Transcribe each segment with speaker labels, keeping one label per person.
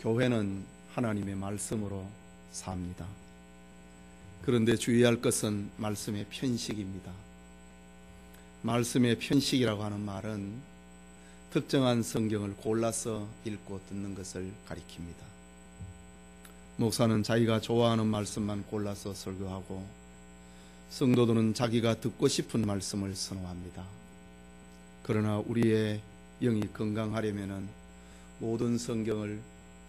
Speaker 1: 교회는 하나님의 말씀으로 삽니다. 그런데 주의할 것은 말씀의 편식입니다. 말씀의 편식이라고 하는 말은 특정한 성경을 골라서 읽고 듣는 것을 가리킵니다. 목사는 자기가 좋아하는 말씀만 골라서 설교하고 성도들은 자기가 듣고 싶은 말씀을 선호합니다. 그러나 우리의 영이 건강하려면 모든 성경을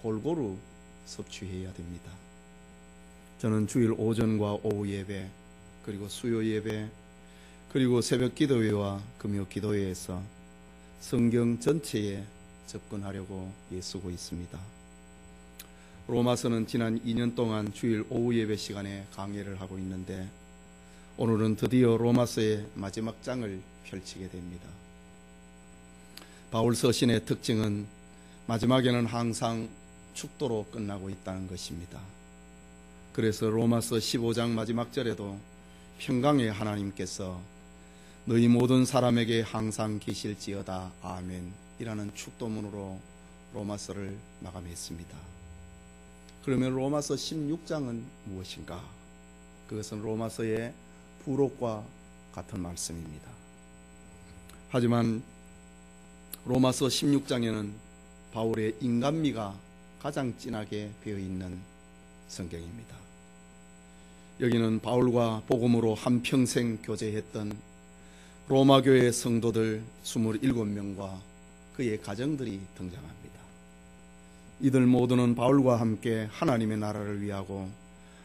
Speaker 1: 골고루 섭취해야 됩니다. 저는 주일 오전과 오후 예배, 그리고 수요 예배, 그리고 새벽 기도회와 금요 기도회에서 성경 전체에 접근하려고 애쓰고 있습니다. 로마서는 지난 2년 동안 주일 오후 예배 시간에 강해를 하고 있는데 오늘은 드디어 로마서의 마지막 장을 펼치게 됩니다. 바울 서신의 특징은 마지막에는 항상 축도로 끝나고 있다는 것입니다. 그래서 로마서 15장 마지막 절에도 평강의 하나님께서 너희 모든 사람에게 항상 계실지어다 아멘 이라는 축도문으로 로마서를 마감했습니다. 그러면 로마서 16장은 무엇인가? 그것은 로마서의 부록과 같은 말씀입니다. 하지만 로마서 16장에는 바울의 인간미가 가장 진하게 배어있는 성경입니다. 여기는 바울과 복음으로 한평생 교제했던 로마 교회 성도들 27명과 그의 가정들이 등장합니다. 이들 모두는 바울과 함께 하나님의 나라를 위하고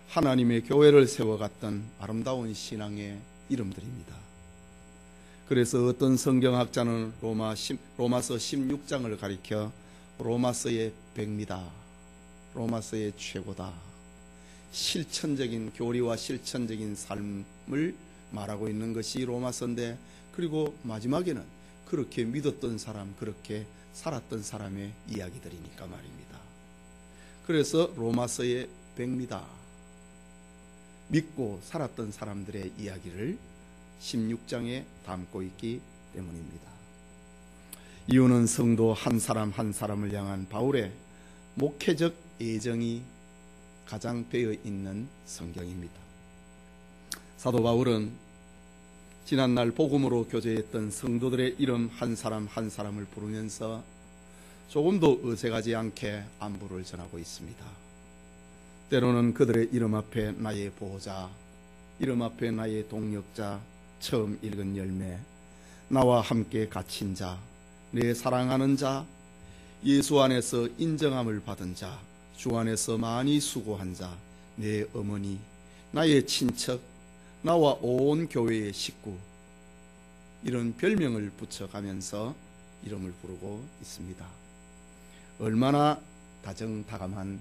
Speaker 1: 하나님의 교회를 세워갔던 아름다운 신앙의 이름들입니다. 그래서 어떤 성경학자는 로마서 16장을 가리켜 로마서의 백미다, 로마서의 최고다, 실천적인 교리와 실천적인 삶을 말하고 있는 것이 로마서인데, 그리고 마지막에는 그렇게 믿었던 사람, 그렇게 살았던 사람의 이야기들이니까 말입니다. 그래서 로마서의 백미다, 믿고 살았던 사람들의 이야기를 16장에 담고 있기 때문입니다. 이유는 성도 한 사람 한 사람을 향한 바울의 목회적 애정이 가장 배어 있는 성경입니다. 사도 바울은 지난날 복음으로 교제했던 성도들의 이름 한 사람 한 사람을 부르면서 조금도 어색하지 않게 안부를 전하고 있습니다. 때로는 그들의 이름 앞에 나의 보호자, 이름 앞에 나의 동역자, 처음 읽은 열매, 나와 함께 갇힌 자, 내 사랑하는 자, 예수 안에서 인정함을 받은 자, 주 안에서 많이 수고한 자, 내 어머니, 나의 친척, 나와 온 교회의 식구, 이런 별명을 붙여가면서 이름을 부르고 있습니다. 얼마나 다정다감한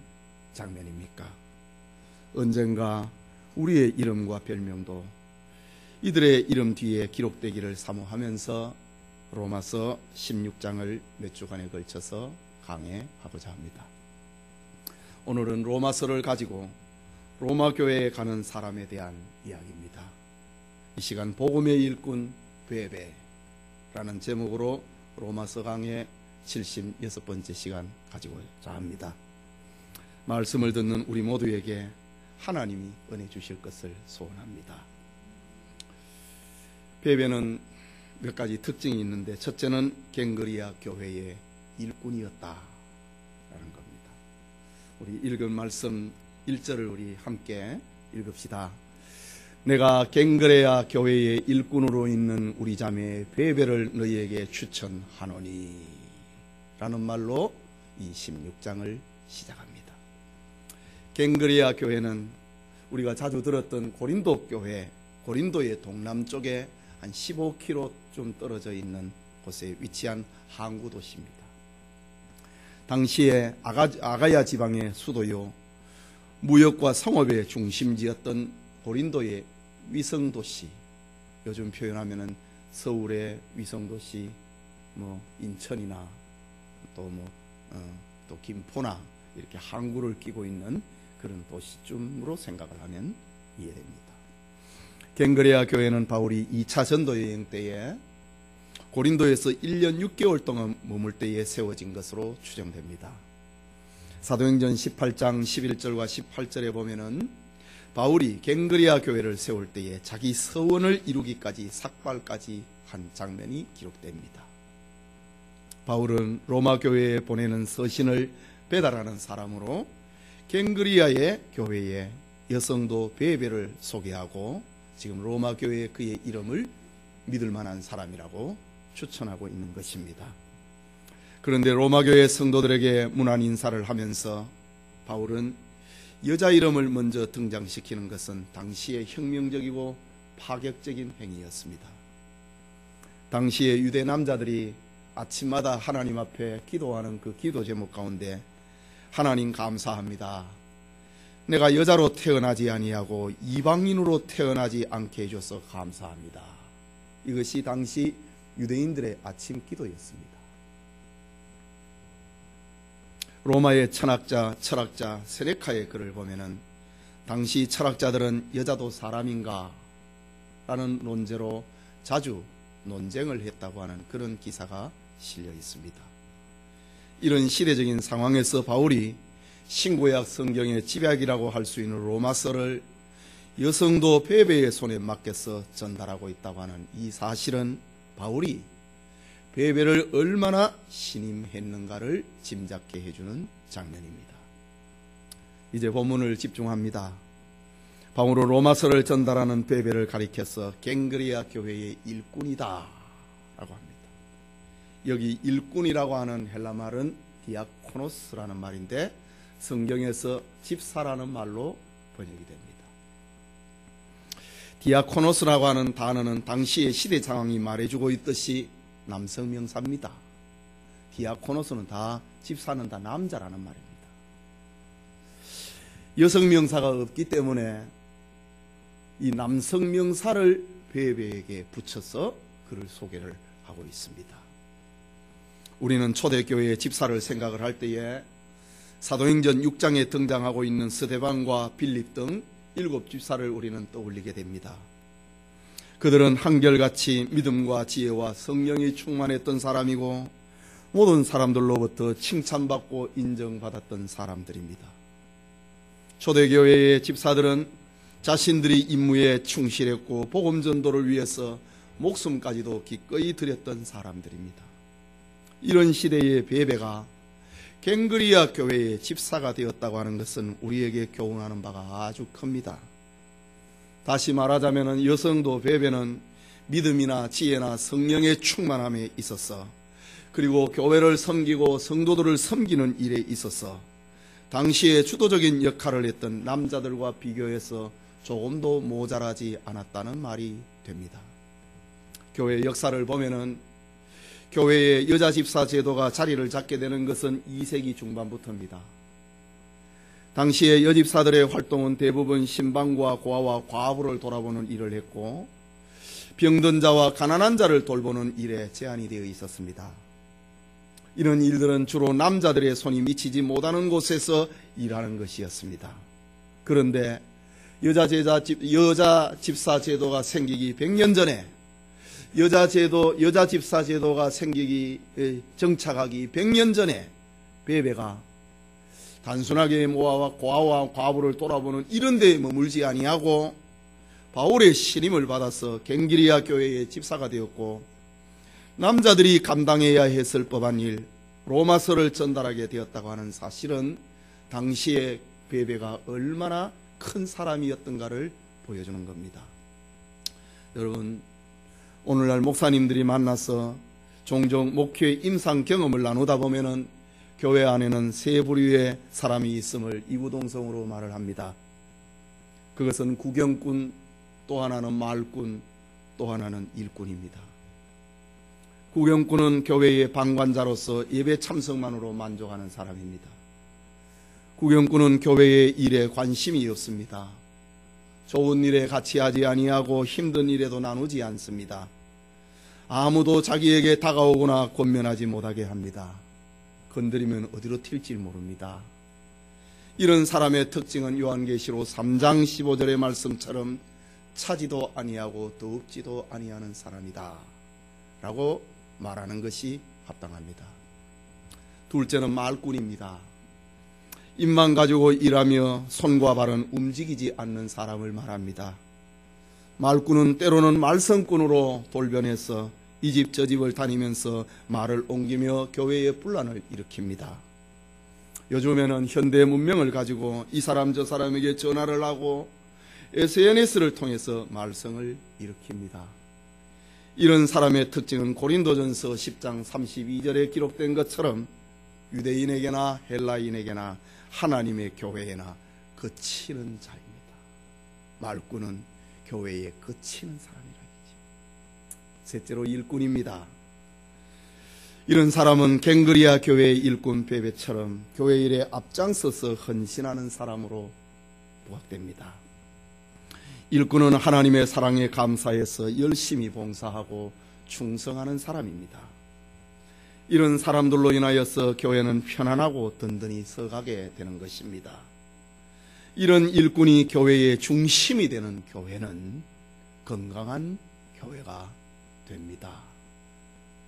Speaker 1: 장면입니까? 언젠가 우리의 이름과 별명도 이들의 이름 뒤에 기록되기를 사모하면서 로마서 16장을 몇 주간에 걸쳐서 강해하고자 합니다. 오늘은 로마서를 가지고 로마 교회에 가는 사람에 대한 이야기입니다. 이 시간 복음의 일꾼 베베라는 제목으로 로마서 강해 76번째 시간 가지고자 합니다. 말씀을 듣는 우리 모두에게 하나님이 은혜 주실 것을 소원합니다. 베베는 몇 가지 특징이 있는데, 첫째는 갱그리아 교회의 일꾼이었다라는 겁니다. 우리 읽은 말씀 1절을 우리 함께 읽읍시다. 내가 갱그레아 교회의 일꾼으로 있는 우리 자매 베베를 너희에게 추천하노니 라는 말로 이 16장을 시작합니다. 갱그레아 교회는 우리가 자주 들었던 고린도 교회, 고린도의 동남쪽에 한 15km 좀 떨어져 있는 곳에 위치한 항구 도시입니다. 당시에 아가야 지방의 수도요, 무역과 성업의 중심지였던 고린도의 위성도시, 요즘 표현하면은 서울의 위성도시, 인천이나 또 김포나 이렇게 항구를 끼고 있는 그런 도시쯤으로 생각을 하면 이해됩니다. 갱그레아 교회는 바울이 2차 전도 여행 때에 고린도에서 1년 6개월 동안 머물 때에 세워진 것으로 추정됩니다. 사도행전 18장 11절과 18절에 보면은 바울이 갱그리아 교회를 세울 때에 자기 서원을 이루기까지 삭발까지 한 장면이 기록됩니다. 바울은 로마 교회에 보내는 서신을 배달하는 사람으로 갱그리아의 교회에 여성도 베베를 소개하고 지금 로마 교회에 그의 이름을 믿을 만한 사람이라고 추천하고 있는 것입니다. 그런데 로마 교회 성도들에게 문안 인사를 하면서 바울은 여자 이름을 먼저 등장시키는 것은 당시의 혁명적이고 파격적인 행위였습니다. 당시의 유대 남자들이 아침마다 하나님 앞에 기도하는 그 기도 제목 가운데 하나님 감사합니다. 내가 여자로 태어나지 아니하고 이방인으로 태어나지 않게 해줘서 감사합니다. 이것이 당시 유대인들의 아침 기도였습니다. 로마의 철학자 세네카의 글을 보면은 당시 철학자들은 여자도 사람인가 라는 논제로 자주 논쟁을 했다고 하는 그런 기사가 실려 있습니다. 이런 시대적인 상황에서 바울이 신구약 성경의 집약이라고 할 수 있는 로마서를 여성도 베베의 손에 맡겨서 전달하고 있다고 하는 이 사실은 바울이 베베를 얼마나 신임했는가를 짐작케 해주는 장면입니다. 이제 본문을 집중합니다. 바울은 로마서를 전달하는 베베를 가리켜서 갱그리아 교회의 일꾼이다 라고 합니다. 여기 일꾼이라고 하는 헬라 말은 디아코노스라는 말인데 성경에서 집사라는 말로 번역이 됩니다. 디아코노스라고 하는 단어는 당시의 시대 상황이 말해주고 있듯이 남성 명사입니다. 디아코노스는 다 집사는 다 남자라는 말입니다. 여성 명사가 없기 때문에 이 남성 명사를 베베에게 붙여서 그를 소개를 하고 있습니다. 우리는 초대교회의 집사를 생각을 할 때에 사도행전 6장에 등장하고 있는 스데반과 빌립 등 7 집사를 우리는 떠올리게 됩니다. 그들은 한결같이 믿음과 지혜와 성령이 충만했던 사람이고 모든 사람들로부터 칭찬받고 인정받았던 사람들입니다. 초대교회의 집사들은 자신들이 임무에 충실했고 복음 전도를 위해서 목숨까지도 기꺼이 드렸던 사람들입니다. 이런 시대의 베베가 갱그리아 교회의 집사가 되었다고 하는 것은 우리에게 교훈하는 바가 아주 큽니다. 다시 말하자면 여성도 베베는 믿음이나 지혜나 성령의 충만함에 있어서 그리고 교회를 섬기고 성도들을 섬기는 일에 있어서 당시에 주도적인 역할을 했던 남자들과 비교해서 조금도 모자라지 않았다는 말이 됩니다. 교회 역사를 보면은 교회의 여자 집사 제도가 자리를 잡게 되는 것은 2세기 중반부터입니다. 당시의 여집사들의 활동은 대부분 신방과 고아와 과부를 돌아보는 일을 했고 병든 자와 가난한 자를 돌보는 일에 제한이 되어 있었습니다. 이런 일들은 주로 남자들의 손이 미치지 못하는 곳에서 일하는 것이었습니다. 그런데 여자 집사 제도가 생기기 100년 전에 여자 집사 제도가 정착하기 100년 전에 베베가 단순하게 모아와 고아와 과부를 돌아보는 이런 데에 머물지 아니하고 바울의 신임을 받아서 갱기리아 교회의 집사가 되었고 남자들이 감당해야 했을 법한 일 로마서를 전달하게 되었다고 하는 사실은 당시의 베베가 얼마나 큰 사람이었던가를 보여주는 겁니다. 여러분, 오늘날 목사님들이 만나서 종종 목회 임상 경험을 나누다 보면은 교회 안에는 세 부류의 사람이 있음을 이구동성으로 말을 합니다. 그것은 구경꾼, 또 하나는 말꾼, 또 하나는 일꾼입니다. 구경꾼은 교회의 방관자로서 예배 참석만으로 만족하는 사람입니다. 구경꾼은 교회의 일에 관심이 없습니다. 좋은 일에 같이 하지 아니하고 힘든 일에도 나누지 않습니다. 아무도 자기에게 다가오거나 권면하지 못하게 합니다. 건드리면 어디로 튈지 모릅니다. 이런 사람의 특징은 요한계시록 3장 15절의 말씀처럼 차지도 아니하고 더욱지도 아니하는 사람이다 라고 말하는 것이 합당합니다. 둘째는 말꾼입니다. 입만 가지고 일하며 손과 발은 움직이지 않는 사람을 말합니다. 말꾼은 때로는 말썽꾼으로 돌변해서 이 집 저 집을 다니면서 말을 옮기며 교회의 분란을 일으킵니다. 요즘에는 현대 문명을 가지고 이 사람 저 사람에게 전화를 하고 SNS를 통해서 말썽을 일으킵니다. 이런 사람의 특징은 고린도전서 10장 32절에 기록된 것처럼 유대인에게나 헬라인에게나 하나님의 교회에나 그치는 자입니다. 말꾼은 교회에 그치는 사람이라 했지. 셋째로 일꾼입니다. 이런 사람은 갱그리아 교회의 일꾼 베베처럼 교회 일에 앞장서서 헌신하는 사람으로 부각됩니다. 일꾼은 하나님의 사랑에 감사해서 열심히 봉사하고 충성하는 사람입니다. 이런 사람들로 인하여서 교회는 편안하고 든든히 서가게 되는 것입니다. 이런 일꾼이 교회의 중심이 되는 교회는 건강한 교회가 됩니다.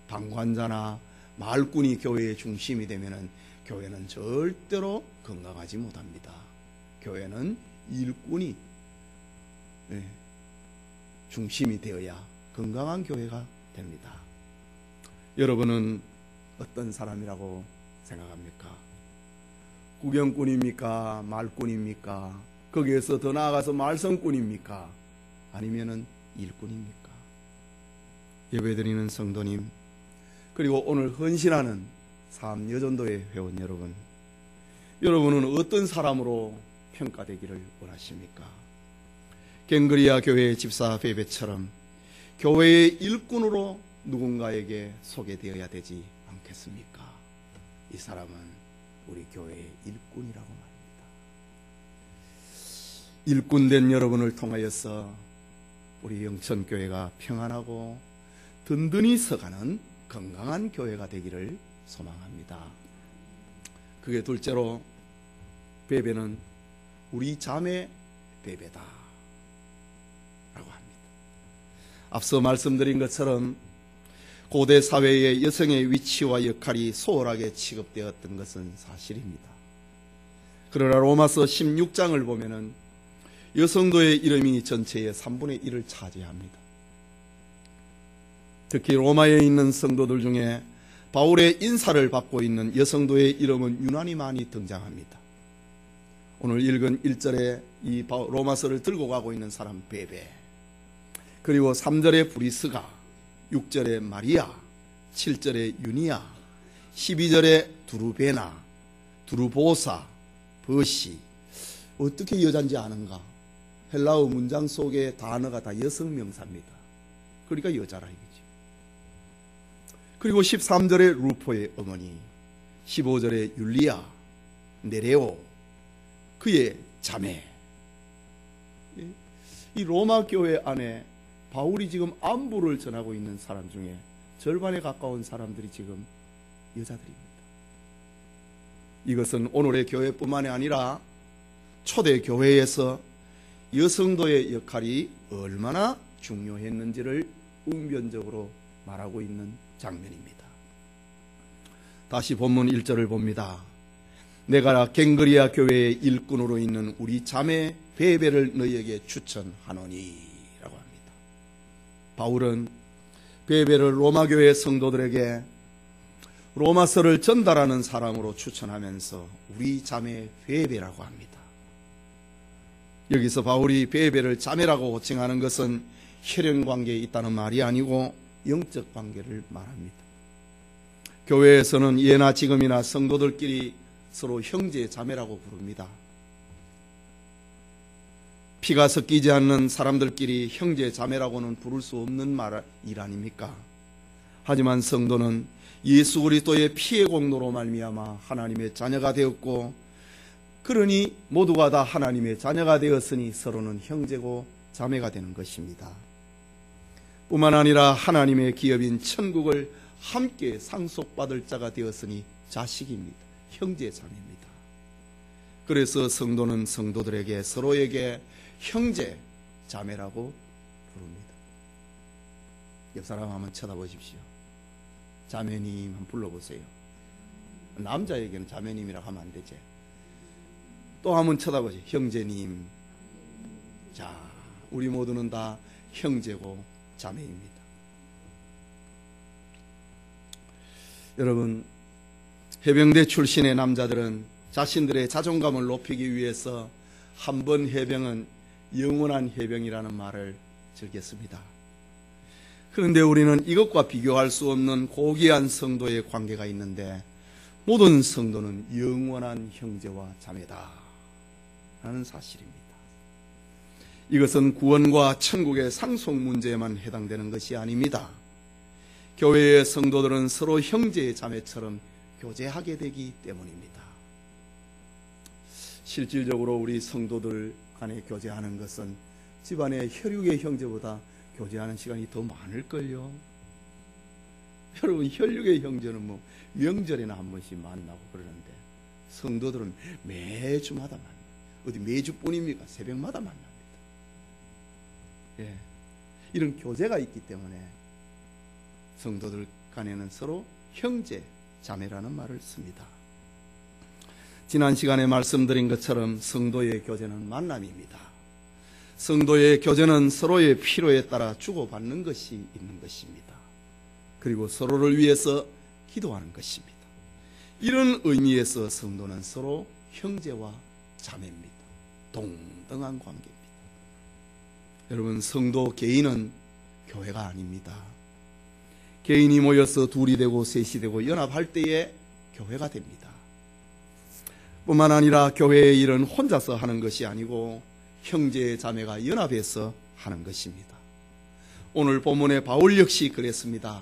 Speaker 1: 방관자나 말꾼이 교회의 중심이 되면 교회는 절대로 건강하지 못합니다. 교회는 일꾼이 중심이 되어야 건강한 교회가 됩니다. 여러분은 어떤 사람이라고 생각합니까? 구경꾼입니까? 말꾼입니까? 거기에서 더 나아가서 말썽꾼입니까? 아니면은 일꾼입니까? 예배드리는 성도님, 그리고 오늘 헌신하는 삼여전도회 회원 여러분, 여러분은 어떤 사람으로 평가되기를 원하십니까? 갱그리아 교회의 집사 베베처럼 교회의 일꾼으로 누군가에게 소개되어야 되지 않겠습니까? 이 사람은 우리 교회의 일꾼이라고 말합니다. 일꾼된 여러분을 통하여서 우리 영천교회가 평안하고 든든히 서가는 건강한 교회가 되기를 소망합니다. 그게 둘째로, 베베는 우리 자매 베베다 라고 합니다. 앞서 말씀드린 것처럼 고대 사회의 여성의 위치와 역할이 소홀하게 취급되었던 것은 사실입니다. 그러나 로마서 16장을 보면은 여성도의 이름이 전체의 3분의 1을 차지합니다. 특히 로마에 있는 성도들 중에 바울의 인사를 받고 있는 여성도의 이름은 유난히 많이 등장합니다. 오늘 읽은 1절에 이 로마서를 들고 가고 있는 사람 베베, 그리고 3절에 브리스가, 6절에 마리아, 7절에 유니아, 12절에 두루베나, 두루보사, 버시. 어떻게 여잔지 아는가? 헬라어 문장 속의 단어가 다 여성 명사입니다. 그러니까 여자라 이거지. 그리고 13절에 루포의 어머니, 15절에 율리아, 네레오, 그의 자매. 이 로마 교회 안에 바울이 지금 안부를 전하고 있는 사람 중에 절반에 가까운 사람들이 지금 여자들입니다. 이것은 오늘의 교회뿐만이 아니라 초대 교회에서 여성도의 역할이 얼마나 중요했는지를 웅변적으로 말하고 있는 장면입니다. 다시 본문 1절을 봅니다. 내가 갱그리아 교회의 일꾼으로 있는 우리 자매 베베를 너희에게 추천하노니 라고 합니다. 바울은 베베를 로마 교회 성도들에게 로마서를 전달하는 사람으로 추천하면서 우리 자매 베베라고 합니다. 여기서 바울이 베베를 자매라고 호칭하는 것은 혈연 관계에 있다는 말이 아니고 영적 관계를 말합니다. 교회에서는 예나 지금이나 성도들끼리 서로 형제 자매라고 부릅니다. 피가 섞이지 않는 사람들끼리 형제 자매라고는 부를 수 없는 일 아닙니까? 하지만 성도는 예수 그리스도의 피의 공로로 말미암아 하나님의 자녀가 되었고, 그러니 모두가 다 하나님의 자녀가 되었으니 서로는 형제고 자매가 되는 것입니다. 뿐만 아니라 하나님의 기업인 천국을 함께 상속받을 자가 되었으니 자식입니다. 형제 자매입니다. 그래서 성도는 성도들에게 서로에게 형제 자매라고 부릅니다. 옆 사람 한번 쳐다보십시오. 자매님 한번 불러보세요. 남자에게는 자매님이라고 하면 안 되지. 또 한번 쳐다보지. 형제님. 자, 우리 모두는 다 형제고 자매입니다. 여러분, 해병대 출신의 남자들은 자신들의 자존감을 높이기 위해서 한 번 해병은 영원한 해병이라는 말을 즐겼습니다. 그런데 우리는 이것과 비교할 수 없는 고귀한 성도의 관계가 있는데, 모든 성도는 영원한 형제와 자매다 라는 사실입니다. 이것은 구원과 천국의 상속 문제에만 해당되는 것이 아닙니다. 교회의 성도들은 서로 형제의 자매처럼 교제하게 되기 때문입니다. 실질적으로 우리 성도들 간에 교제하는 것은 집안의 혈육의 형제보다 교제하는 시간이 더 많을걸요. 여러분, 혈육의 형제는 뭐 명절에나 한 번씩 만나고 그러는데, 성도들은 매주마다 만나요. 어디 매주뿐입니까? 새벽마다 만납니다. 예, 이런 교제가 있기 때문에 성도들 간에는 서로 형제, 자매라는 말을 씁니다. 지난 시간에 말씀드린 것처럼 성도의 교제는 만남입니다. 성도의 교제는 서로의 필요에 따라 주고받는 것이 있는 것입니다. 그리고 서로를 위해서 기도하는 것입니다. 이런 의미에서 성도는 서로 형제와 자매입니다. 동등한 관계입니다. 여러분, 성도 개인은 교회가 아닙니다. 개인이 모여서 둘이 되고 셋이 되고 연합할 때에 교회가 됩니다. 뿐만 아니라 교회의 일은 혼자서 하는 것이 아니고 형제 자매가 연합해서 하는 것입니다. 오늘 본문의 바울 역시 그랬습니다.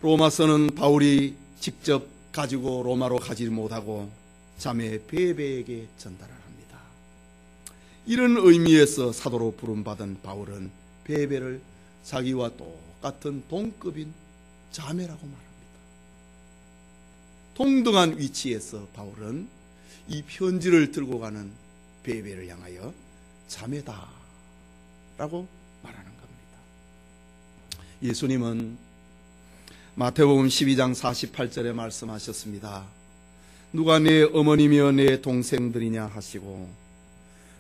Speaker 1: 로마서는 바울이 직접 가지고 로마로 가지 못하고 자매 베베에게 전달을 합니다. 이런 의미에서 사도로 부름받은 바울은 베베를 자기와 똑같은 동급인 자매라고 말합니다. 동등한 위치에서 바울은 이 편지를 들고 가는 베베를 향하여 자매다 라고 말하는 겁니다. 예수님은 마태복음 12장 48절에 말씀하셨습니다. 누가 내 어머니며 내 동생들이냐 하시고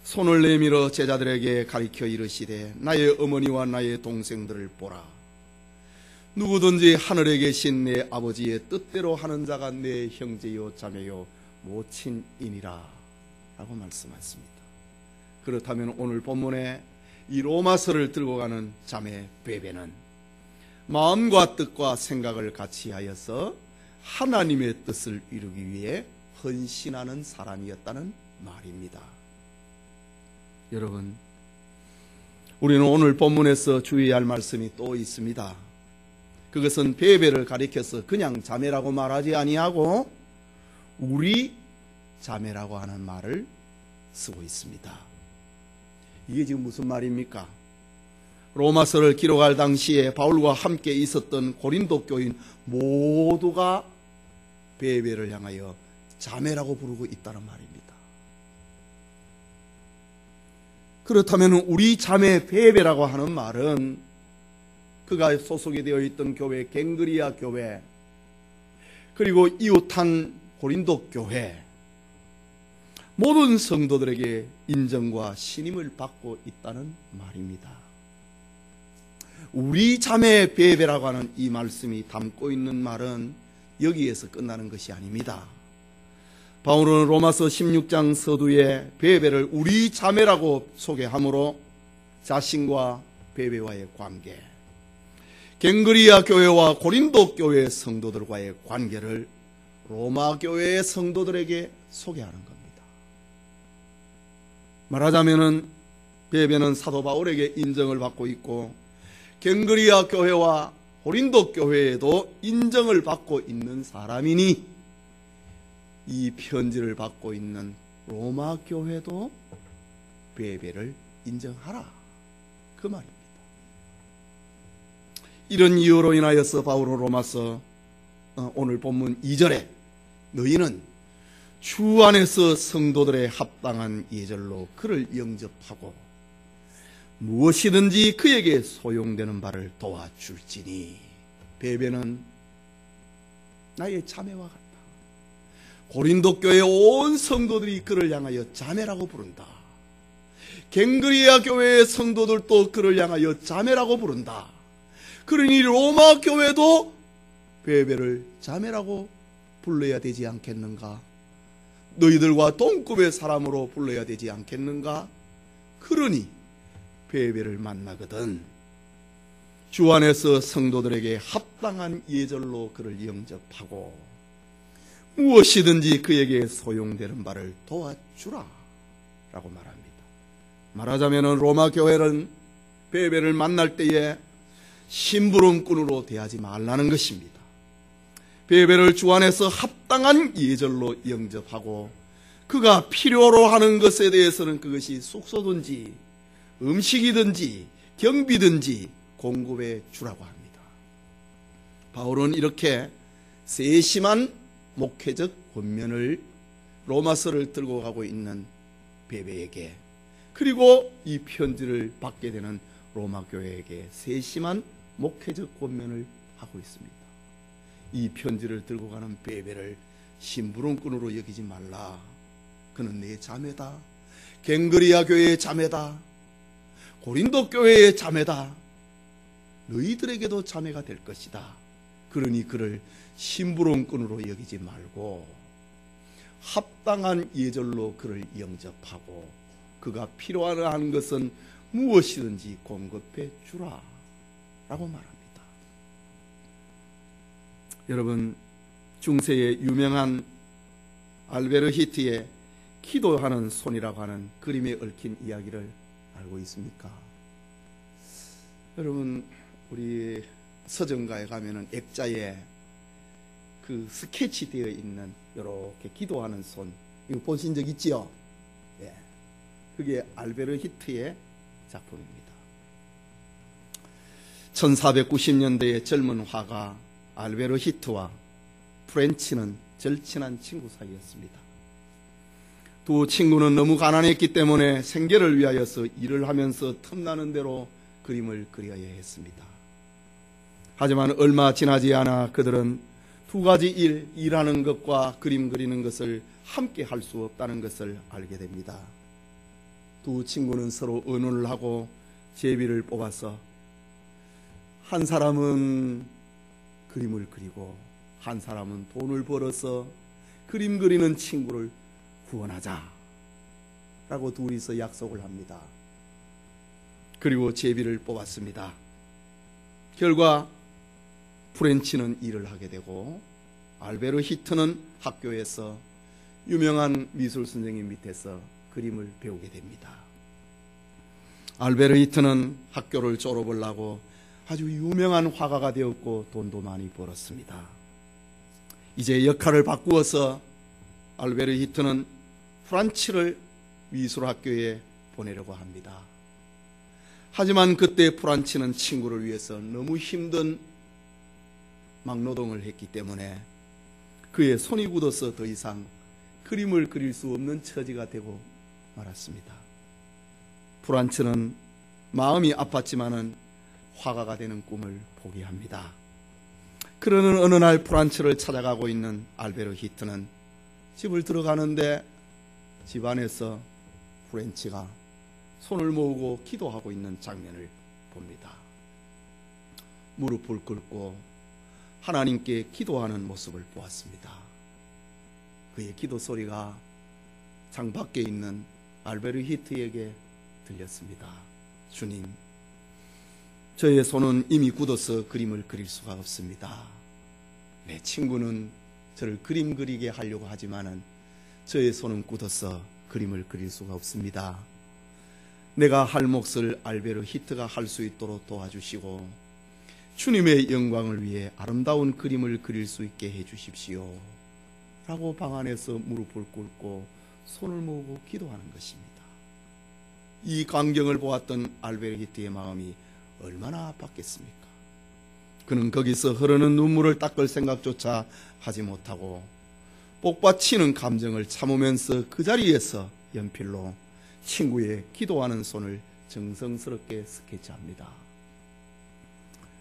Speaker 1: 손을 내밀어 제자들에게 가리켜 이르시되 나의 어머니와 나의 동생들을 보라. 누구든지 하늘에 계신 내 아버지의 뜻대로 하는 자가 내 형제요 자매요 모친이니라 라고 말씀하셨습니다. 그렇다면 오늘 본문에 이 로마서를 들고 가는 자매 베베는 마음과 뜻과 생각을 같이 하여서 하나님의 뜻을 이루기 위해 헌신하는 사람이었다는 말입니다. 여러분, 우리는 오늘 본문에서 주의해야 할 말씀이 또 있습니다. 그것은 베베를 가리켜서 그냥 자매라고 말하지 아니하고 우리 자매라고 하는 말을 쓰고 있습니다. 이게 지금 무슨 말입니까? 로마서를 기록할 당시에 바울과 함께 있었던 고린도 교인 모두가 베베를 향하여 자매라고 부르고 있다는 말입니다. 그렇다면 우리 자매 베베라고 하는 말은 그가 소속이 되어 있던 교회 갱그리아 교회, 그리고 이웃한 고린도 교회 모든 성도들에게 인정과 신임을 받고 있다는 말입니다. 우리 자매 베베라고 하는 이 말씀이 담고 있는 말은 여기에서 끝나는 것이 아닙니다. 바울은 로마서 16장 서두에 베베를 우리 자매라고 소개함으로 자신과 베베와의 관계, 갱그리아 교회와 고린도 교회 성도들과의 관계를 로마 교회의 성도들에게 소개하는 겁니다. 말하자면은 베베는 사도 바울에게 인정을 받고 있고 갱그리아 교회와 고린도 교회에도 인정을 받고 있는 사람이니 이 편지를 받고 있는 로마 교회도 베베를 인정하라, 그 말입니다. 이런 이유로 인하여서 바울은 로마서 오늘 본문 2절에 너희는 주 안에서 성도들의 합당한 예절로 그를 영접하고 무엇이든지 그에게 소용되는 바를 도와줄지니, 베베는 나의 자매와 같다. 고린도 교회 온 성도들이 그를 향하여 자매라고 부른다. 갱그리아 교회의 성도들도 그를 향하여 자매라고 부른다. 그러니 로마 교회도 베베를 자매라고 불러야 되지 않겠는가? 너희들과 동급의 사람으로 불러야 되지 않겠는가? 그러니 베베를 만나거든 주 안에서 성도들에게 합당한 예절로 그를 영접하고 무엇이든지 그에게 소용되는 바를 도와주라 라고 말합니다. 말하자면 로마 교회는 베베를 만날 때에 심부름꾼으로 대하지 말라는 것입니다. 베베를 주 안에서 합당한 예절로 영접하고 그가 필요로 하는 것에 대해서는 그것이 숙소든지 음식이든지 경비든지 공급해 주라고 합니다. 바울은 이렇게 세심한 목회적 권면을 로마서를 들고 가고 있는 베베에게 그리고 이 편지를 받게 되는 로마 교회에게 세심한 목회적 권면을 하고 있습니다. 이 편지를 들고 가는 베베를 심부름꾼으로 여기지 말라. 그는 내 자매다. 갱그리아 교회의 자매다. 고린도 교회의 자매다. 너희들에게도 자매가 될 것이다. 그러니 그를 심부름꾼으로 여기지 말고 합당한 예절로 그를 영접하고 그가 필요한 것은 무엇이든지 공급해 주라 라고 말합니다. 여러분, 중세의 유명한 알베르 히트의 기도하는 손이라고 하는 그림에 얽힌 이야기를 알고 있습니까? 여러분, 우리 서점가에 가면은 액자에 그 스케치 되어 있는 이렇게 기도하는 손, 이거 보신 적 있지요? 예. 그게 알베르 히트의 작품입니다. 1490년대의 젊은 화가 알베르 히트와 프렌치는 절친한 친구 사이였습니다. 두 친구는 너무 가난했기 때문에 생계를 위하여서 일을 하면서 틈나는 대로 그림을 그려야 했습니다. 하지만 얼마 지나지 않아 그들은 두 가지 일하는 것과 그림 그리는 것을 함께 할 수 없다는 것을 알게 됩니다. 두 친구는 서로 의논을 하고 제비를 뽑아서 한 사람은 그림을 그리고 한 사람은 돈을 벌어서 그림 그리는 친구를 구원하자 라고 둘이서 약속을 합니다. 그리고 제비를 뽑았습니다. 결과 프렌치는 일을 하게 되고 알베르 히트는 학교에서 유명한 미술 선생님 밑에서 그림을 배우게 됩니다. 알베르 히트는 학교를 졸업을 하고 아주 유명한 화가가 되었고 돈도 많이 벌었습니다. 이제 역할을 바꾸어서 알베르 히트는 프란치를 미술학교에 보내려고 합니다. 하지만 그때 프란치는 친구를 위해서 너무 힘든 막노동을 했기 때문에 그의 손이 굳어서 더 이상 그림을 그릴 수 없는 처지가 되고 말았습니다. 프란치는 마음이 아팠지만은 화가가 되는 꿈을 포기합니다. 그러는 어느 날 프란치를 찾아가고 있는 알베르 히트는 집을 들어가는데 집 안에서 프렌치가 손을 모으고 기도하고 있는 장면을 봅니다. 무릎을 꿇고 하나님께 기도하는 모습을 보았습니다. 그의 기도 소리가 창밖에 있는 알베르 히트에게 들렸습니다. 주님, 저의 손은 이미 굳어서 그림을 그릴 수가 없습니다. 내 친구는 저를 그림 그리게 하려고 하지만은 저의 손은 굳어서 그림을 그릴 수가 없습니다. 내가 할 몫을 알베르 히트가 할 수 있도록 도와주시고 주님의 영광을 위해 아름다운 그림을 그릴 수 있게 해주십시오 라고 방 안에서 무릎을 꿇고 손을 모으고 기도하는 것입니다. 이 광경을 보았던 알베르 히트의 마음이 얼마나 아팠겠습니까? 그는 거기서 흐르는 눈물을 닦을 생각조차 하지 못하고 복받치는 감정을 참으면서 그 자리에서 연필로 친구의 기도하는 손을 정성스럽게 스케치합니다.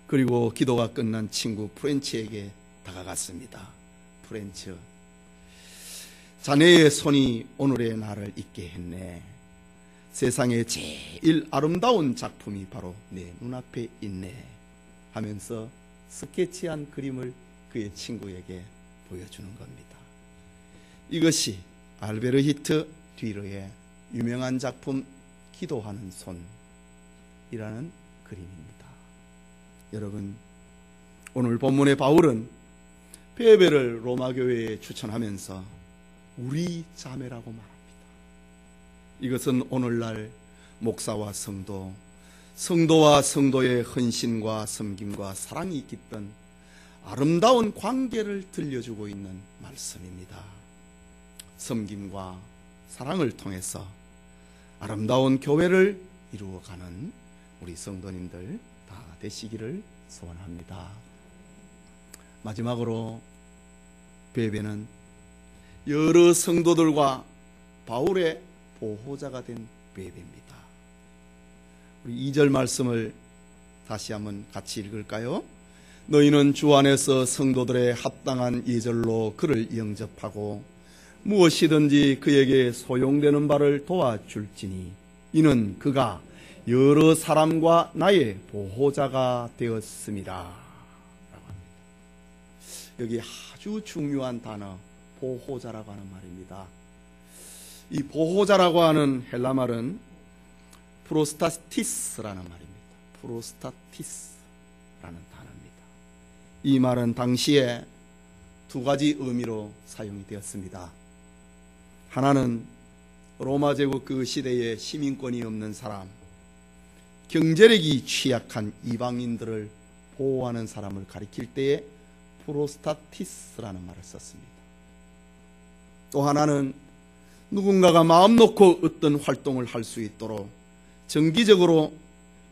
Speaker 1: 그리고 기도가 끝난 친구 프렌치에게 다가갔습니다. 프렌치, 자네의 손이 오늘의 나를 있게 했네. 세상에 제일 아름다운 작품이 바로 내 눈앞에 있네 하면서 스케치한 그림을 그의 친구에게 보여주는 겁니다. 이것이 알베르히트 뒤르의 유명한 작품 기도하는 손이라는 그림입니다. 여러분, 오늘 본문의 바울은 베베를 로마 교회에 추천하면서 우리 자매라고 말합니다. 이것은 오늘날 목사와 성도, 성도와 성도의 헌신과 섬김과 사랑이 깃든 아름다운 관계를 들려주고 있는 말씀입니다. 섬김과 사랑을 통해서 아름다운 교회를 이루어가는 우리 성도님들 다 되시기를 소원합니다. 마지막으로 베베는 여러 성도들과 바울의 보호자가 된 베베입니다. 우리 2절 말씀을 다시 한번 같이 읽을까요? 너희는 주 안에서 성도들의 합당한 예절로 그를 영접하고 무엇이든지 그에게 소용되는 바를 도와줄지니 이는 그가 여러 사람과 나의 보호자가 되었음이라 라고 합니다. 여기 아주 중요한 단어 보호자라고 하는 말입니다. 이 보호자라고 하는 헬라 말은 프로스타티스라는 말입니다. 프로스타티스라는 단어입니다. 이 말은 당시에 두 가지 의미로 사용이 되었습니다. 하나는 로마 제국 그 시대에 시민권이 없는 사람, 경제력이 취약한 이방인들을 보호하는 사람을 가리킬 때에 프로스타티스라는 말을 썼습니다. 또 하나는 누군가가 마음 놓고 어떤 활동을 할 수 있도록 정기적으로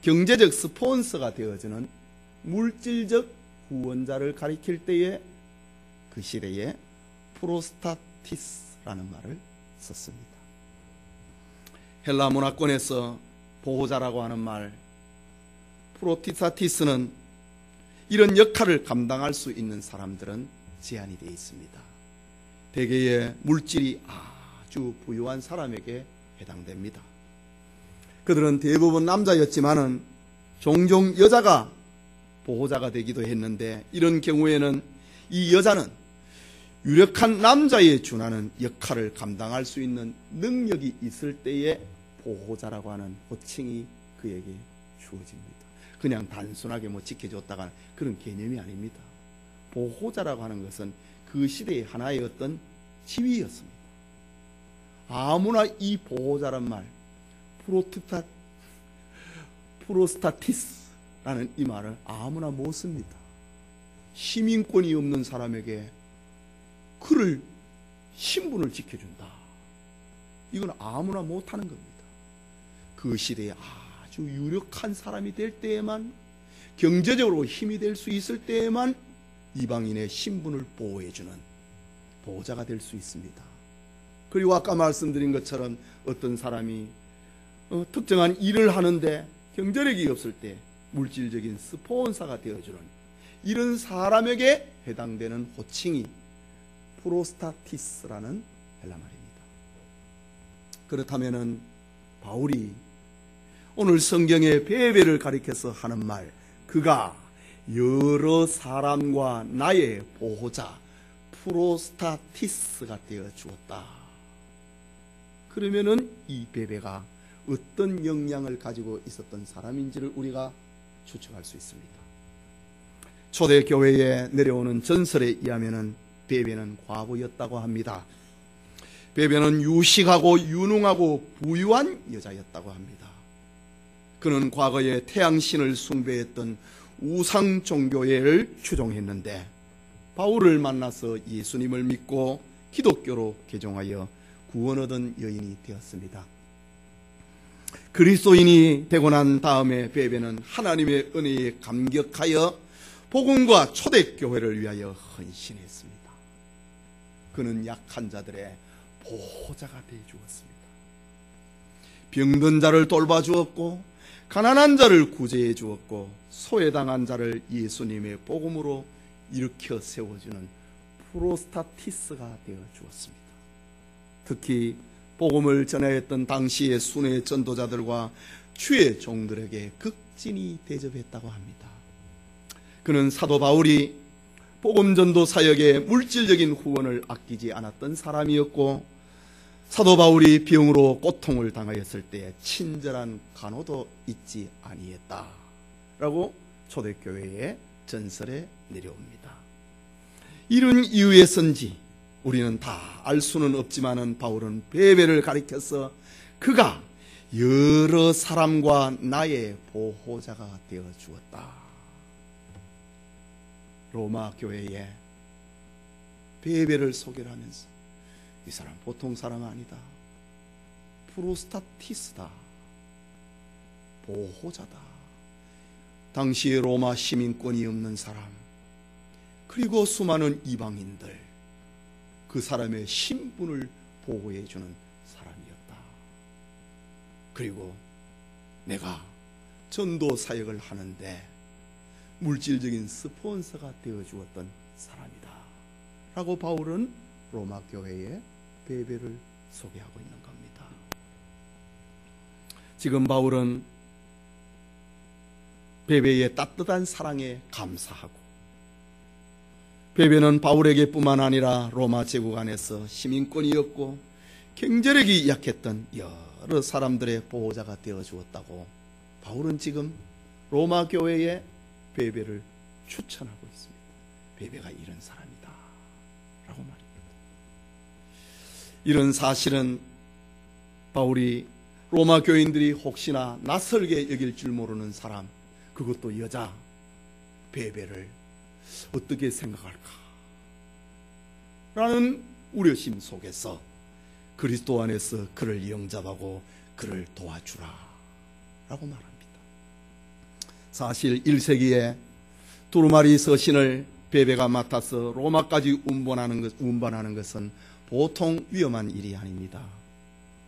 Speaker 1: 경제적 스폰서가 되어주는 물질적 후원자를 가리킬 때에 그 시대에 프로스타티스라는 말을 썼습니다. 헬라 문화권에서 보호자라고 하는 말 프로티사티스는 이런 역할을 감당할 수 있는 사람들은 제한이 되어 있습니다. 대개의 물질이 아주 부유한 사람에게 해당됩니다. 그들은 대부분 남자였지만은 종종 여자가 보호자가 되기도 했는데 이런 경우에는 이 여자는 유력한 남자에 준하는 역할을 감당할 수 있는 능력이 있을 때에 보호자라고 하는 호칭이 그에게 주어집니다. 그냥 단순하게 지켜줬다가 그런 개념이 아닙니다. 보호자라고 하는 것은 그 시대의 하나의 어떤 지위였습니다. 아무나 이 보호자란 말, 프로스타티스라는 이 말을 아무나 못 씁니다. 시민권이 없는 사람에게 그를 신분을 지켜준다. 이건 아무나 못하는 겁니다. 그 시대에 아주 유력한 사람이 될 때에만, 경제적으로 힘이 될 수 있을 때에만 이방인의 신분을 보호해주는 보호자가 될 수 있습니다. 그리고 아까 말씀드린 것처럼 어떤 사람이 특정한 일을 하는데 경제력이 없을 때 물질적인 스폰서가 되어주는 이런 사람에게 해당되는 호칭이 프로스타티스라는 헬라 말입니다. 그렇다면은 바울이 오늘 성경의 베베를 가리켜서 하는 말, 그가 여러 사람과 나의 보호자 프로스타티스가 되어 주었다. 그러면은 이 베베가 어떤 역량을 가지고 있었던 사람인지를 우리가 추측할 수 있습니다. 초대 교회에 내려오는 전설에 의하면은 베베는 과부였다고 합니다. 베베는 유식하고 유능하고 부유한 여자였다고 합니다. 그는 과거에 태양신을 숭배했던 우상 종교회를 추종했는데 바울을 만나서 예수님을 믿고 기독교로 개종하여 구원 얻은 여인이 되었습니다. 그리스도인이 되고 난 다음에 베베는 하나님의 은혜에 감격하여 복음과 초대교회를 위하여 헌신했습니다. 그는 약한 자들의 보호자가 되어 주었습니다. 병든 자를 돌봐주었고 가난한 자를 구제해 주었고 소외당한 자를 예수님의 복음으로 일으켜 세워주는 프로스타티스가 되어 주었습니다. 특히 복음을 전하였던 당시의 순회 전도자들과 주의 종들에게 극진히 대접했다고 합니다. 그는 사도 바울이 복음 전도 사역에 물질적인 후원을 아끼지 않았던 사람이었고, 사도 바울이 병으로 고통을 당하였을 때 친절한 간호도 잊지 아니했다라고 초대교회의 전설에 내려옵니다. 이런 이유에서인지 우리는 다 알 수는 없지만은 바울은 베베를 가리켜서 그가 여러 사람과 나의 보호자가 되어 주었다. 로마 교회에 베베를 소개를 하면서 이 사람 보통 사람 아니다. 프로스타티스다. 보호자다. 당시에 로마 시민권이 없는 사람, 그리고 수많은 이방인들, 그 사람의 신분을 보호해주는 사람이었다. 그리고 내가 전도 사역을 하는데 물질적인 스폰서가 되어주었던 사람이다 라고 바울은 로마 교회의 베베를 소개하고 있는 겁니다. 지금 바울은 베베의 따뜻한 사랑에 감사하고, 베베는 바울에게 뿐만 아니라 로마 제국 안에서 시민권이었고 경제력이 약했던 여러 사람들의 보호자가 되어주었다고 바울은 지금 로마 교회에 베베를 추천하고 있습니다. 베베가 이런 사람이다 라고 말입니다. 이런 사실은 바울이 로마 교인들이 혹시나 낯설게 여길 줄 모르는 사람, 그것도 여자 베베를 어떻게 생각할까 라는 우려심 속에서 그리스도 안에서 그를 영접하고 그를 도와주라 라고 말합니다. 사실 1세기에 두루마리 서신을 베베가 맡아서 로마까지 운반하는 것은 보통 위험한 일이 아닙니다.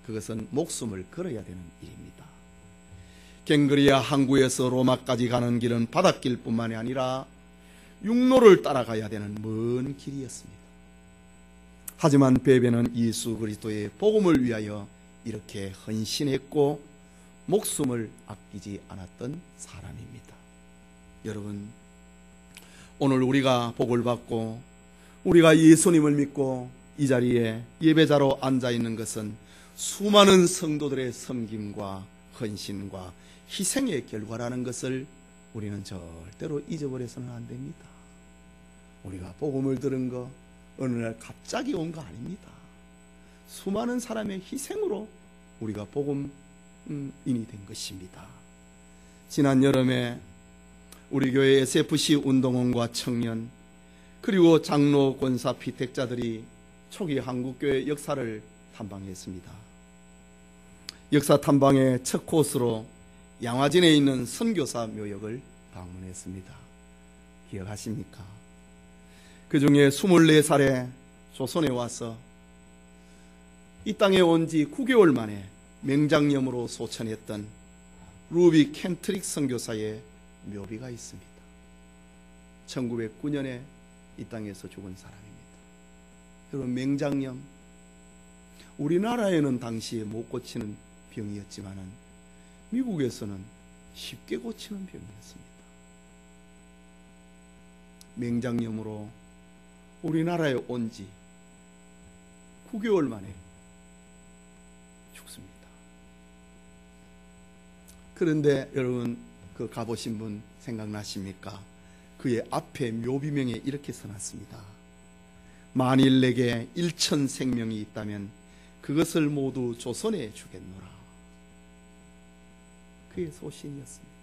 Speaker 1: 그것은 목숨을 걸어야 되는 일입니다. 갱그리아 항구에서 로마까지 가는 길은 바닷길뿐만이 아니라 육로를 따라가야 되는 먼 길이었습니다. 하지만 베베는 예수 그리스도의 복음을 위하여 이렇게 헌신했고 목숨을 아끼지 않았던 사람입니다. 여러분, 오늘 우리가 복을 받고 우리가 예수님을 믿고 이 자리에 예배자로 앉아 있는 것은 수많은 성도들의 섬김과 헌신과 희생의 결과라는 것을 우리는 절대로 잊어버려서는 안 됩니다. 우리가 복음을 들은 거 어느 날 갑자기 온 거 아닙니다. 수많은 사람의 희생으로 우리가 복음인이 된 것입니다. 지난 여름에 우리 교회 SFC 운동원과 청년, 그리고 장로, 권사, 피택자들이 초기 한국교회 역사를 탐방했습니다. 역사 탐방의 첫 코스로 양화진에 있는 선교사 묘역을 방문했습니다. 기억하십니까? 그 중에 24살에 조선에 와서 이 땅에 온 지 9개월 만에 맹장염으로 소천했던 루비 켄트릭 선교사의 묘비가 있습니다. 1909년에 이 땅에서 죽은 사람입니다. 여러분, 맹장염, 우리나라에는 당시에 못 고치는 병이었지만은 미국에서는 쉽게 고치는 병이었습니다. 맹장염으로 우리나라에 온 지 9개월 만에 죽습니다. 그런데 여러분, 그 가보신 분 생각나십니까? 그의 앞에 묘비명에 이렇게 써놨습니다. 만일 내게 1천 생명이 있다면 그것을 모두 조선에 주겠노라. 그의 소신이었습니다.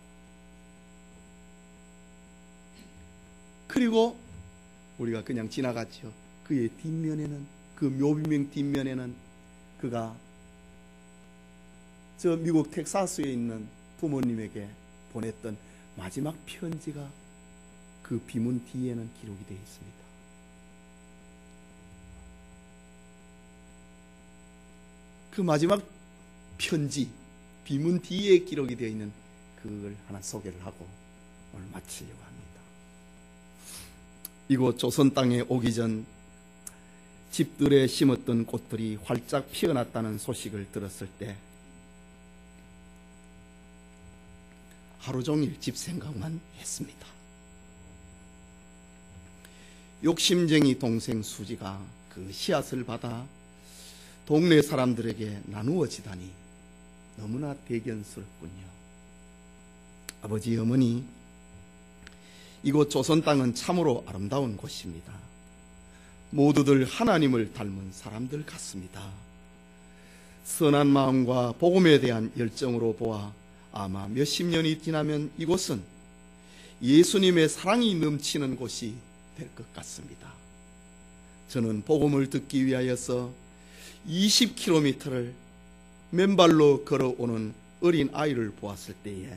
Speaker 1: 그리고 우리가 그냥 지나갔죠. 그의 뒷면에는, 그 묘비명 뒷면에는 그가 저 미국 텍사스에 있는 부모님에게 보냈던 마지막 편지가 그 비문 뒤에는 기록이 되어 있습니다. 그 마지막 편지, 비문 뒤에 기록이 되어 있는 그걸 하나 소개를 하고 오늘 마치려고 합니다. 이곳 조선 땅에 오기 전 집들에 심었던 꽃들이 활짝 피어났다는 소식을 들었을 때 하루 종일 집 생각만 했습니다. 욕심쟁이 동생 수지가 그 씨앗을 받아 동네 사람들에게 나누어지다니 너무나 대견스럽군요. 아버지, 어머니, 이곳 조선 땅은 참으로 아름다운 곳입니다. 모두들 하나님을 닮은 사람들 같습니다. 선한 마음과 복음에 대한 열정으로 보아 아마 몇십 년이 지나면 이곳은 예수님의 사랑이 넘치는 곳이 될 것 같습니다. 저는 복음을 듣기 위하여서 20km를 맨발로 걸어오는 어린 아이를 보았을 때에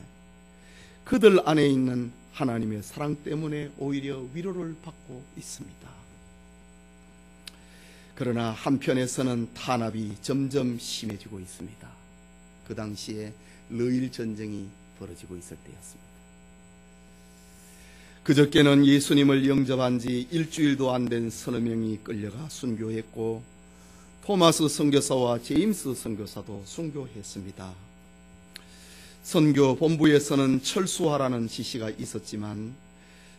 Speaker 1: 그들 안에 있는 하나님의 사랑 때문에 오히려 위로를 받고 있습니다. 그러나 한편에서는 탄압이 점점 심해지고 있습니다. 그 당시에 러일 전쟁이 벌어지고 있을 때였습니다. 그저께는 예수님을 영접한 지 일주일도 안 된 서너 명이 끌려가 순교했고 토마스 선교사와 제임스 선교사도 순교했습니다. 선교 본부에서는 철수하라는 지시가 있었지만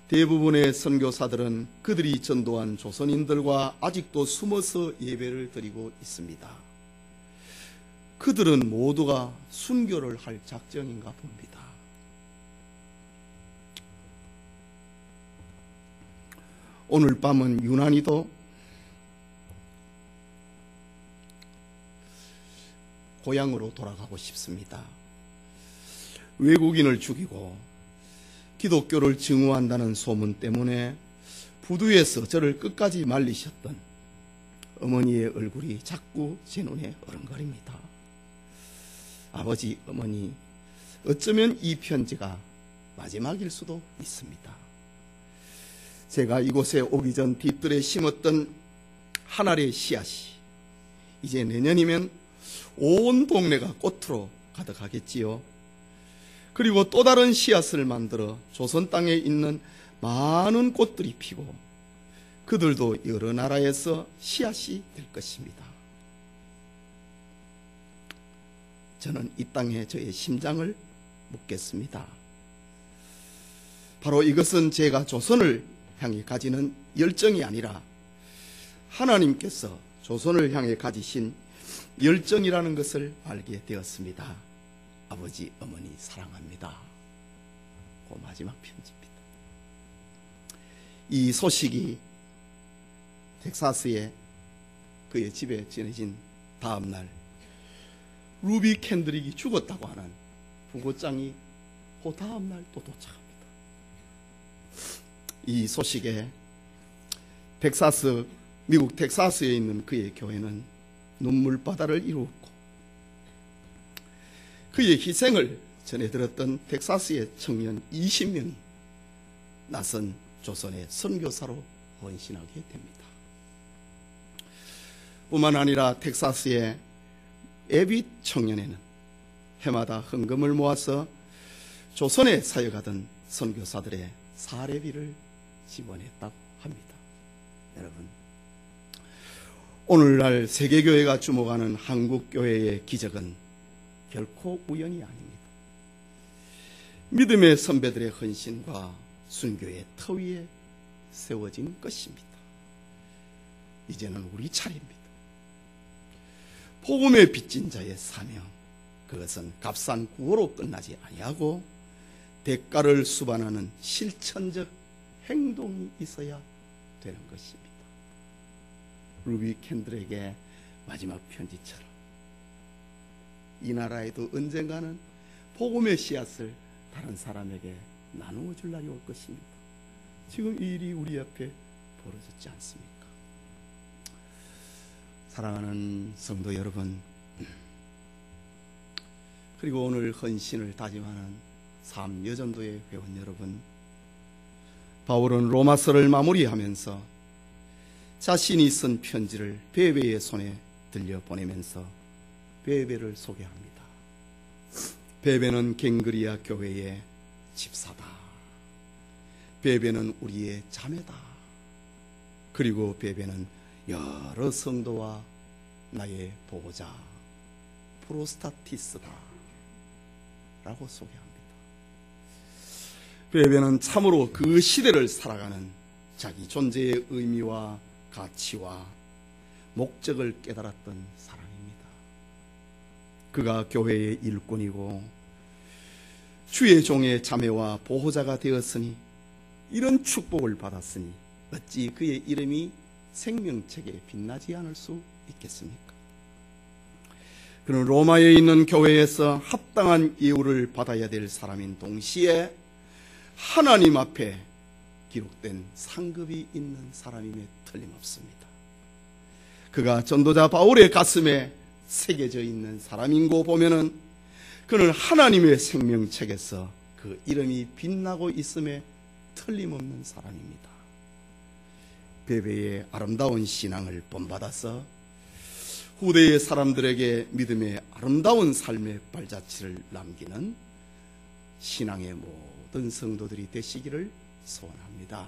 Speaker 1: 대부분의 선교사들은 그들이 전도한 조선인들과 아직도 숨어서 예배를 드리고 있습니다. 그들은 모두가 순교를 할 작정인가 봅니다. 오늘 밤은 유난히도 고향으로 돌아가고 싶습니다. 외국인을 죽이고 기독교를 증오한다는 소문 때문에 부두에서 저를 끝까지 말리셨던 어머니의 얼굴이 자꾸 제 눈에 어른거립니다. 아버지, 어머니, 어쩌면 이 편지가 마지막일 수도 있습니다. 제가 이곳에 오기 전 뒤뜰에 심었던 한 알의 씨앗이 이제 내년이면 온 동네가 꽃으로 가득하겠지요. 그리고 또 다른 씨앗을 만들어 조선 땅에 있는 많은 꽃들이 피고 그들도 여러 나라에서 씨앗이 될 것입니다. 저는 이 땅에 저의 심장을 묻겠습니다. 바로 이것은 제가 조선을 향해 가지는 열정이 아니라 하나님께서 조선을 향해 가지신 열정이라는 것을 알게 되었습니다. 아버지, 어머니 사랑합니다. 그 마지막 편지입니다. 이 소식이 텍사스의 그의 집에 전해진 다음 날 루비 캔드릭이 죽었다고 하는 부고장이 그 다음 날 또 도착합니다. 이 소식에 미국 텍사스에 있는 그의 교회는 눈물바다를 이루었고 그의 희생을 전해 들었던 텍사스의 청년 20명이 낯선 조선의 선교사로 헌신하게 됩니다. 뿐만 아니라 텍사스의 에빗 청년회는 해마다 헌금을 모아서 조선에 사역하던 선교사들의 사례비를 지원했다고 합니다. 여러분, 오늘날 세계교회가 주목하는 한국교회의 기적은 결코 우연이 아닙니다. 믿음의 선배들의 헌신과 순교의 터 위에 세워진 것입니다. 이제는 우리 차례입니다. 복음의 빚진 자의 사명, 그것은 값싼 구호로 끝나지 아니하고 대가를 수반하는 실천적 행동이 있어야 되는 것입니다. 루비 캔들에게 마지막 편지처럼 이 나라에도 언젠가는 복음의 씨앗을 다른 사람에게 나누어 줄 날이 올 것입니다. 지금 이 일이 우리 앞에 벌어졌지 않습니까? 사랑하는 성도 여러분, 그리고 오늘 헌신을 다짐하는 삼여전도의 회원 여러분, 바울은 로마서를 마무리하면서 자신이 쓴 편지를 베베의 손에 들려보내면서 베베를 소개합니다. 베베는 갱그리아 교회의 집사다. 베베는 우리의 자매다. 그리고 베베는 여러 성도와 나의 보호자 프로스타티스다 라고 소개합니다. 베베는 참으로 그 시대를 살아가는 자기 존재의 의미와 가치와 목적을 깨달았던 사람입니다. 그가 교회의 일꾼이고 주의 종의 자매와 보호자가 되었으니, 이런 축복을 받았으니 어찌 그의 이름이 생명책에 빛나지 않을 수 있겠습니까? 그는 로마에 있는 교회에서 합당한 예우를 받아야 될 사람인 동시에 하나님 앞에 기록된 상급이 있는 사람임에 틀림없습니다. 그가 전도자 바울의 가슴에 새겨져 있는 사람인고 보면은 그는 하나님의 생명책에서 그 이름이 빛나고 있음에 틀림없는 사람입니다. 베베의 아름다운 신앙을 본받아서 후대의 사람들에게 믿음의 아름다운 삶의 발자취를 남기는 신앙의 모든 성도들이 되시기를 소원합니다.